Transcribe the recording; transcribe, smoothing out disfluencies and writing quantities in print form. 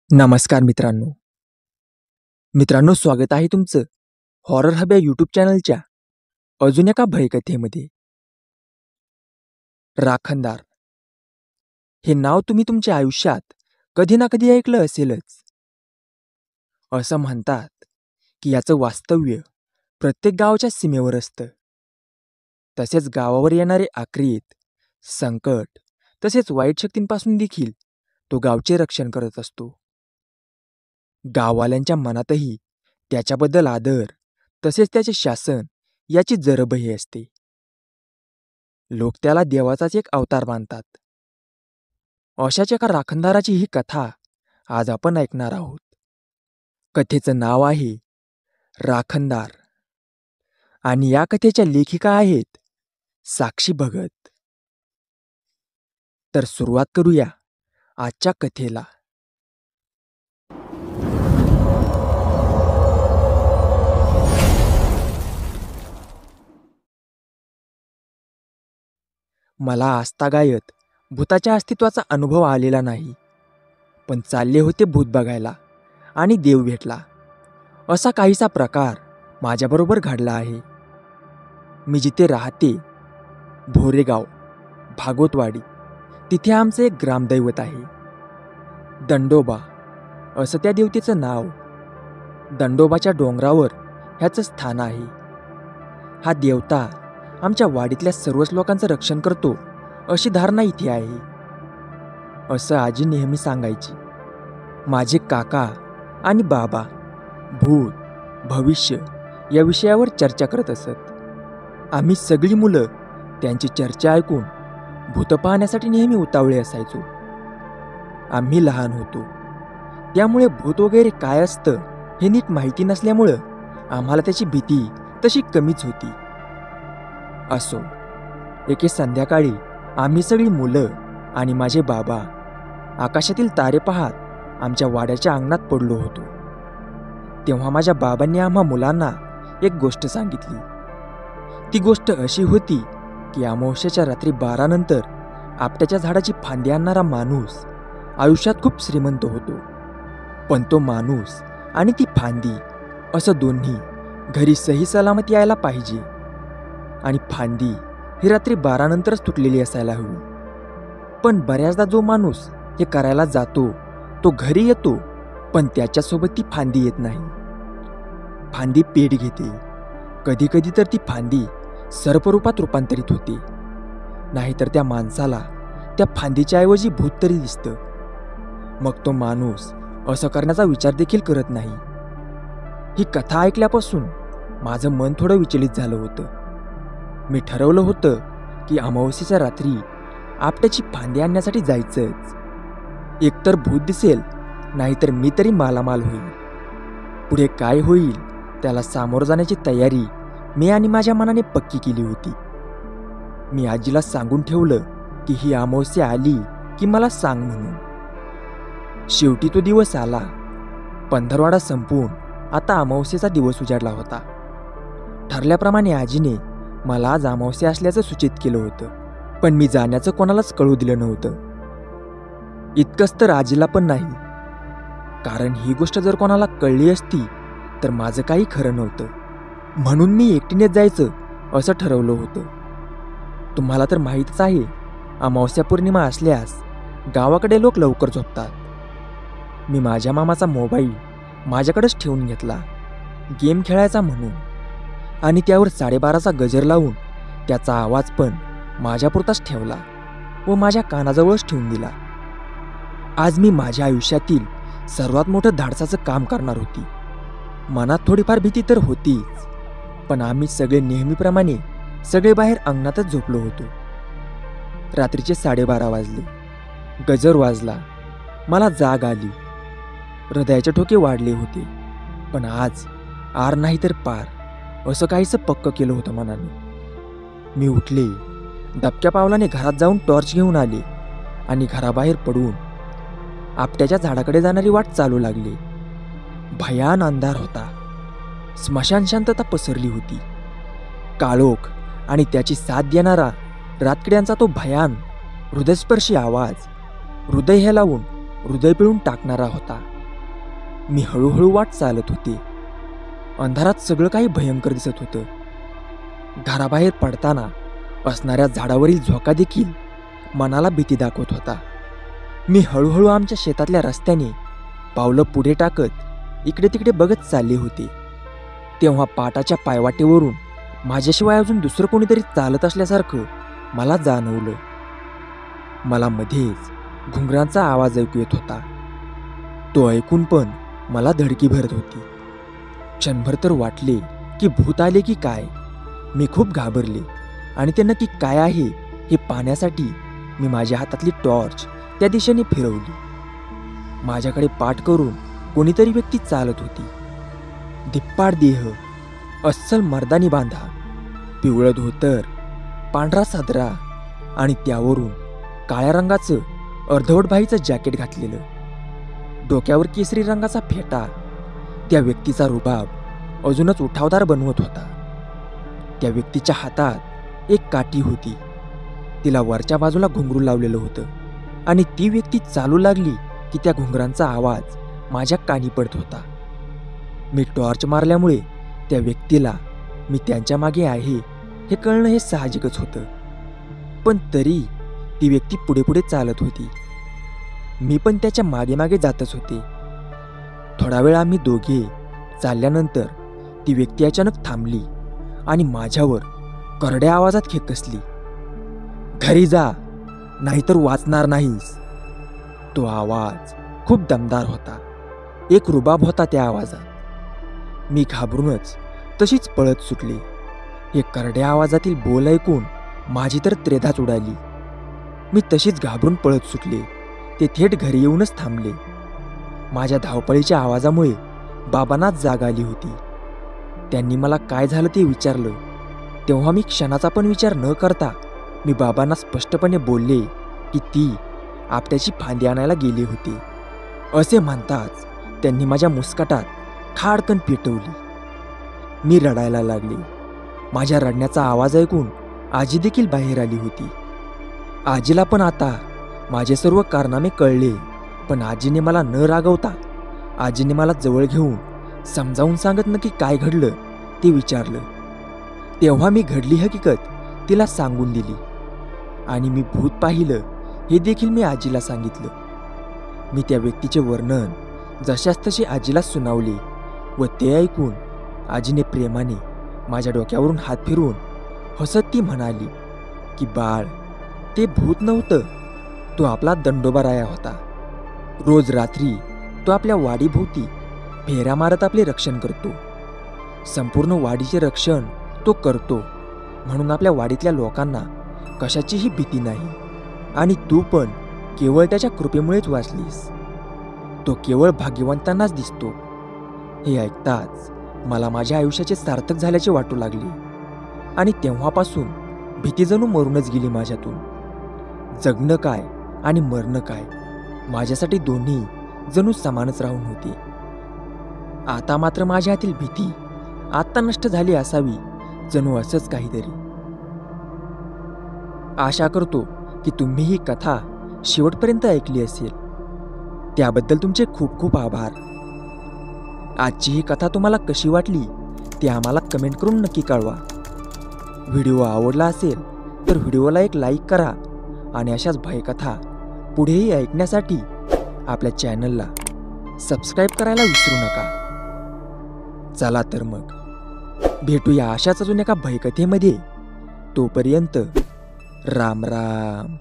नमस्कार मित्रांनो स्वागत आहे तुमचं हॉरर हब या यूट्यूब चॅनलच्या अजून एका भयकथेमध्ये. राखणदार हे नाव तुम्ही तुमच्या आयुष्यात कधी ना कधी ऐकलं असेलच. असं म्हणतात की याचं वास्तव्य प्रत्येक गावाच्या सीमेवर असतं. तसेच गावावर येणारे आक्रीत, संकट तसेच वाईट शक्तींपासून देखील तो गावचे रक्षण करत असतो. गाववाल्यांच्या मनातही त्याच्याबद्दल आदर तसेच त्याचे शासन याची जरबही असते. लोक त्याला देवाचाच एक अवतार मानतात. अशाच एका राखणदाराची ही कथा आज आपण ऐकणार आहोत. कथेचं नाव आहे राखणदार आणि या कथेच्या लेखिका आहेत साक्षी भगत. तर सुरुवात करूया आजच्या कथेला. मला आजतागायत भूताच्या अस्तित्वाचा अनुभव आलेला नाही, पण चालले होते भूत बघायला आणि देव भेटला असा काहीसा प्रकार माझ्याबरोबर घडला आहे. मी जिथे राहते भोरेगाव भागवतवाडी, तिथे आमचं एक ग्रामदैवत आहे दंडोबा असं त्या देवतेचं नाव. दंडोबाच्या डोंगरावर ह्याचं स्थान आहे. हा देवता आमच्या वाडीतल्या सर्वच लोकांचं रक्षण करतो अशी धारणा इथे आहे असं आजी नेहमी सांगायची. माझे काका आणि बाबा भूत भविष्य या विषयावर चर्चा करत असत. आम्ही सगळी मुलं त्यांची चर्चा ऐकून भूत पाहण्यासाठी नेहमी उतावळे असायचो. आम्ही लहान होतो त्यामुळे भूत वगैरे काय असतं हे नीट माहिती नसल्यामुळं आम्हाला त्याची भीती तशी कमीच होती. असो, एके संध्याकाळी आम्ही सगळी मुलं आणि माझे बाबा आकाशातील तारे पाहत आमच्या वाड्याच्या अंगणात पडलो होतो. तेव्हा माझ्या बाबांनी आम्हा मुलांना एक गोष्ट सांगितली. ती गोष्ट अशी होती की अमावस्येच्या रात्री 12 नंतर आपट्याच्या झाडाची फांदी आणणारा माणूस आयुष्यात खूप श्रीमंत होतो, पण तो माणूस आणि ती फांदी असं दोन्ही घरी सही सलामत यायला पाहिजे आणि फांदी ही रात्री 12 नंतरच तुटलेली असायला हवी. पण बऱ्याचदा जो माणूस हे करायला जातो तो घरी येतो, पण त्याच्यासोबत ती फांदी येत नाही. फांदी पेट घेते. कधी कधी तर ती फांदी सर्परूपात रूपांतरित होते, नाहीतर त्या माणसाला त्या फांदीच्या ऐवजी भूत तरी दिसतं. मग तो माणूस असं करण्याचा विचार देखील करत नाही. ही कथा ऐकल्यापासून माझं मन थोडं विचलित झालं होतं. मी ठरवलं होतं की अमावस्येच्या रात्री आपट्याची फांदी आणण्यासाठी जायचंच. एकतर भूत दिसेल, नाहीतर मी तरी मालामाल होईल. पुढे काय होईल त्याला सामोरं जाण्याची तयारी मी आणि माझ्या मनाने पक्की केली होती. मी आजीला सांगून ठेवलं की ही अमावस्या आली की मला सांग म्हणून. शेवटी तो दिवस आला. पंधरवाडा संपवून आता अमावस्येचा दिवस उजाडला होता. ठरल्याप्रमाणे आजीने मला आज अमावस्या असल्याचं सूचित केलं होतं, पण मी जाण्याचं कोणालाच कळू दिलं नव्हतं. इतकंच तर आजीला पण नाही, कारण ही गोष्ट जर कोणाला कळली असती तर माझं काही खरं नव्हतं. म्हणून मी एकटीनेच जायचं असं ठरवलं होतं. तुम्हाला तर माहीतच आहे, अमावस्या पौर्णिमा असल्यास गावाकडे लोक लवकर झोपतात. मी माझ्या मामाचा मोबाईल माझ्याकडेच ठेवून घेतला गेम खेळायचा म्हणून, आणि त्यावर 12:30चा गजर लावून त्याचा आवाज पण माझ्यापुरताच ठेवला व माझ्या कानाजवळच ठेवून दिला. आज मी माझ्या आयुष्यातील सर्वात मोठं धाडसाचं काम करणार होती. मनात थोडीफार भीती तर होतीच, पण आम्ही सगळे नेहमीप्रमाणे सगळे बाहेर अंगणातच झोपलो होतो. रात्रीचे 12:30 वाजले. गजर वाजला. मला जाग आली. हृदयाचे ठोके वाढले होते, पण आज आर नाही तर पार असं काहीसं पक्क केलं होतं मनाने. मी उठले. दबक्या पावलाने घरात जाऊन टॉर्च घेऊन आले आणि घराबाहेर पडून आपट्याच्या झाडाकडे जाणारी वाट चालू लागली. भयान अंधार होता. स्मशान शांतता पसरली होती. काळोख आणि त्याची साथ देणारा रातकिड्यांचा तो भयान हृदयस्पर्शी आवाज हृदय हेलावून हृदय पिळून टाकणारा होता. मी हळूहळू वाट चालत होते. अंधारात सगळं काही भयंकर दिसत होतं. घराबाहेर पडताना असणाऱ्या झाडावरील झोका देखील मनाला भीती दाखवत होता. मी हळूहळू आमच्या शेतातल्या रस्त्याने पावलं पुढे टाकत इकडे तिकडे बघत चालले होते. तेव्हा पाटाच्या पायवाटेवरून माझ्याशिवाय अजून दुसरं कोणीतरी चालत असल्यासारखं मला जाणवलं. मला मध्येच घुंगरांचा आवाज ऐकू येत होता. तो ऐकून पण मला धडकी भरत होती. क्षणभर तर वाटले की भूत आले की काय. मी खूप घाबरले आणि ते नक्की काय आहे हे पाहण्यासाठी मी माझ्या हातातली टॉर्च त्या दिशेने फिरवली. माझ्याकडे पाठ करून कोणीतरी व्यक्ती चालत होती. धिप्पाड देह, अस्सल मर्दानी बांधा, पिवळं धोतर, पांढरा सदरा आणि त्यावरून काळ्या रंगाचं अर्धवट बाईचं जॅकेट घातलेलं. डोक्यावर केसरी रंगाचा फेटा. त्या व्यक्तीचा रुबाब अजूनच उठावदार बनवत होता. त्या व्यक्तीच्या हातात एक काठी होती. तिला वरच्या बाजूला घुंगरू लावलेलं होतं आणि ती व्यक्ती चालू लागली की त्या घुंगरांचा आवाज माझ्या कानी पडत होता. मी टॉर्च मारल्यामुळे त्या व्यक्तीला मी त्यांच्या मागे आहे हे कळणं हे साहजिकच होतं. पण तरी ती व्यक्ती पुढे पुढे चालत होती. मी पण त्याच्या मागे मागे जातच होते. थोडा वेळ आम्ही दोघे चालल्यानंतर ती व्यक्ती अचानक थांबली आणि माझ्यावर करड्या आवाजात खेकसली. घरी जा, नाहीतर वाचणार नाहीस. तो आवाज खूप दमदार होता. एक रुबाब होता त्या आवाजात. मी घाबरूनच तशीच पळत सुटले. हे करड्या आवाजातील बोल ऐकून माझी तर त्रेधाच उडाली. मी तशीच घाबरून पळत सुटले. ते थेट घरी येऊनच थांबले. माझ्या धावपळीच्या आवाजामुळे बाबांनाच जाग आली होती. त्यांनी मला काय झालं ते विचारलं. तेव्हा मी क्षणाचा पण विचार न करता मी बाबांना स्पष्टपणे बोलले की ती आपट्याची फांदी आणायला गेली होती. असे म्हणताच त्यांनी माझ्या मुस्काटात खाडकन पेटवली. मी रडायला लागले. माझ्या रडण्याचा आवाज ऐकून आजी देखील बाहेर आली होती. आजीला पण आता माझे सर्व कारनामे कळले. पण आजीने मला न रागवता आजीने मला जवळ घेऊन समजावून सांगत नक्की काय घडलं ते विचारलं. तेव्हा मी घडली हकीकत तिला सांगून दिली आणि मी भूत पाहिलं हे देखील मी आजीला सांगितलं. मी त्या व्यक्तीचे वर्णन जशास तसे आजीला सुनावले व ते ऐकून आजीने प्रेमाने माझ्या डोक्यावरून हात फिरवून हसत ती म्हणाली की बाळ, ते भूत नव्हतं, तो आपला दंडोबाराया होता. रोज रात्री तो आपल्या वाडीभोवती फेऱ्या मारत आपले रक्षण करतो. संपूर्ण वाडीचे रक्षण तो करतो म्हणून आपल्या वाडीतल्या लोकांना कशाचीही भीती नाही. आणि तू पण केवळ त्याच्या कृपेमुळेच वाचलीस. तो केवळ भाग्यवंतांनाच दिसतो. हे ऐकताच मला माझ्या आयुष्याचे सार्थक झाल्याचे वाटू लागले आणि तेव्हापासून भीती जणू मरूनच गेली माझ्यातून. जगणं काय आणि मरणं काय माझ्यासाठी दोन्ही जणू समानच राहून होते. आता मात्र माझ्या हातील भीती आत्ता नष्ट झाली असावी, जणू असंच काहीतरी. आशा करतो की तुम्ही ही कथा शेवटपर्यंत ऐकली असेल. त्याबद्दल तुमचे खूप खूप आभार. आजची ही कथा तुम्हाला कशी वाटली ते आम्हाला कमेंट करून नक्की कळवा. व्हिडिओ आवडला असेल तर व्हिडिओला एक लाईक करा आणि अशाच भयकथा पुढेही ऐकण्यासाठी आपल्या चॅनलला सबस्क्राईब करायला विसरू नका. चला तर मग भेटूया अशाच अजून एका भयकथेमध्ये. तोपर्यंत राम राम.